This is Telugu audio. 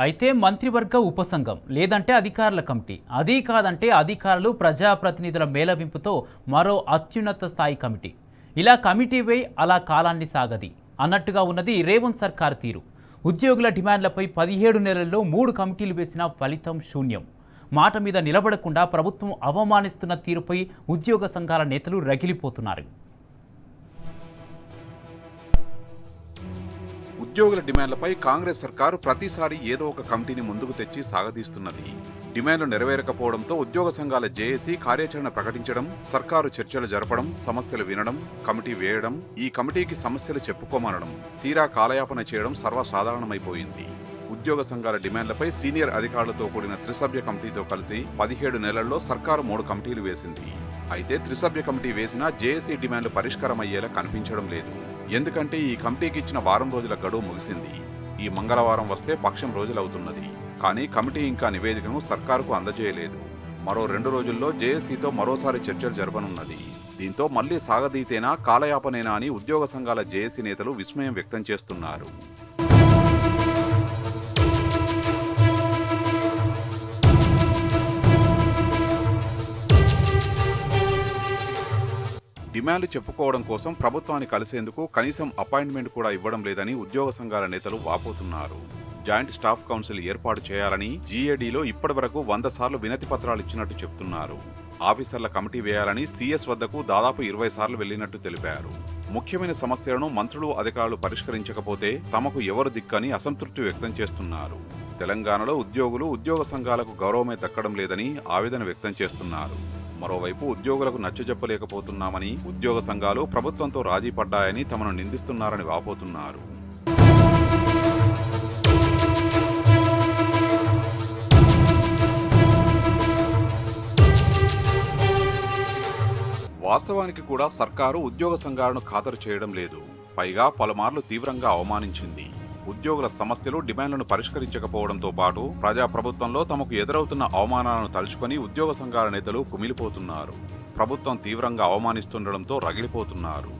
అయితే మంత్రివర్గ ఉపసంఘం లేదంటే అధికారుల కమిటీ, అదీ కాదంటే అధికారులు ప్రజాప్రతినిధుల మేళవింపుతో మరో అత్యున్నత స్థాయి కమిటీ. ఇలా కమిటీ వేయి అలా కాలాన్ని సాగది అన్నట్టుగా ఉన్నది రేవంత్ సర్కార్ తీరు. ఉద్యోగుల డిమాండ్లపై 17 నెలల్లో 3 కమిటీలు వేసిన ఫలితం శూన్యం. మాట మీద నిలబడకుండా ప్రభుత్వం అవమానిస్తున్న తీరుపై ఉద్యోగ సంఘాల నేతలు రగిలిపోతున్నారు. ఉద్యోగుల డిమాండ్లపై కాంగ్రెస్ సర్కారు ప్రతిసారి ఏదో ఒక కమిటీని ముందుకు తెచ్చి సాగదీస్తున్నది. డిమాండ్లు నెరవేరకపోవడంతో ఉద్యోగ సంఘాల జేఏసీ కార్యాచరణ ప్రకటించడం, సర్కారు చర్చలు జరపడం, సమస్యలు వినడం, కమిటీ వేయడం, ఈ కమిటీకి సమస్యలు చెప్పుకోమనడం, తీరా కాలయాపన చేయడం సర్వసాధారణమైపోయింది. ఉద్యోగ సంఘాల డిమాండ్లపై సీనియర్ అధికారులతో కూడిన త్రిసభ్య కమిటీతో కలిసి 17 నెలల్లో సర్కారు 3 కమిటీలు వేసింది. అయితే త్రిసభ్య కమిటీ వేసినా జేఏసీ డిమాండ్లు పరిష్కారమయ్యేలా కనిపించడం లేదు. ఎందుకంటే ఈ కమిటీకి ఇచ్చిన వారం రోజుల గడువు ముగిసింది. ఈ మంగళవారం వస్తే పక్షం రోజులవుతున్నది. కానీ కమిటీ ఇంకా నివేదికను సర్కారుకు అందజేయలేదు. మరో 2 రోజుల్లో జేఏసీతో మరోసారి చర్చలు జరపనున్నది. దీంతో మళ్లీ సాగదీతేనా కాలయాపనేనా అని ఉద్యోగ సంఘాల జేఏసీ నేతలు విస్మయం వ్యక్తం చేస్తున్నారు. డిమాండ్లు చెప్పుకోవడం కోసం ప్రభుత్వాన్ని కలిసేందుకు కనీసం అపాయింట్మెంట్ కూడా ఇవ్వడం లేదని ఉద్యోగ సంఘాల నేతలు వాపోతున్నారు. జాయింట్ స్టాఫ్ కౌన్సిల్ ఏర్పాటు చేయాలని జీఏడీలో ఇప్పటివరకు 100 సార్లు వినతి పత్రాలు ఇచ్చినట్టు చెప్తున్నారు. ఆఫీసర్ల కమిటీ వేయాలని సీఎస్ వద్దకు దాదాపు 20 సార్లు వెళ్లినట్టు తెలిపారు. ముఖ్యమైన సమస్యలను మంత్రులు, అధికారులు పరిష్కరించకపోతే తమకు ఎవరు దిక్కని అసంతృప్తి వ్యక్తం చేస్తున్నారు. తెలంగాణలో ఉద్యోగులు, ఉద్యోగ సంఘాలకు గౌరవమే దక్కడం లేదని ఆవేదన వ్యక్తం చేస్తున్నారు. మరోవైపు ఉద్యోగులకు నచ్చజెప్పలేకపోతున్నామని, ఉద్యోగ సంఘాలు ప్రభుత్వంతో రాజీ పడ్డాయని తమను నిందిస్తున్నారని వాపోతున్నారు. వాస్తవానికి కూడా సర్కారు ఉద్యోగ సంఘాలను ఖాతరు చేయడం లేదు. పైగా పలుమార్లు తీవ్రంగా అవమానించింది. ఉద్యోగుల సమస్యలు, డిమాండ్లను పరిష్కరించకపోవడంతో పాటు ప్రజాప్రభుత్వంలో తమకు ఎదురవుతున్న అవమానాలను తలుచుకొని ఉద్యోగ సంఘాల నేతలు కుమిలిపోతున్నారు. ప్రభుత్వం తీవ్రంగా అవమానిస్తుండటంతో రగిలిపోతున్నారు.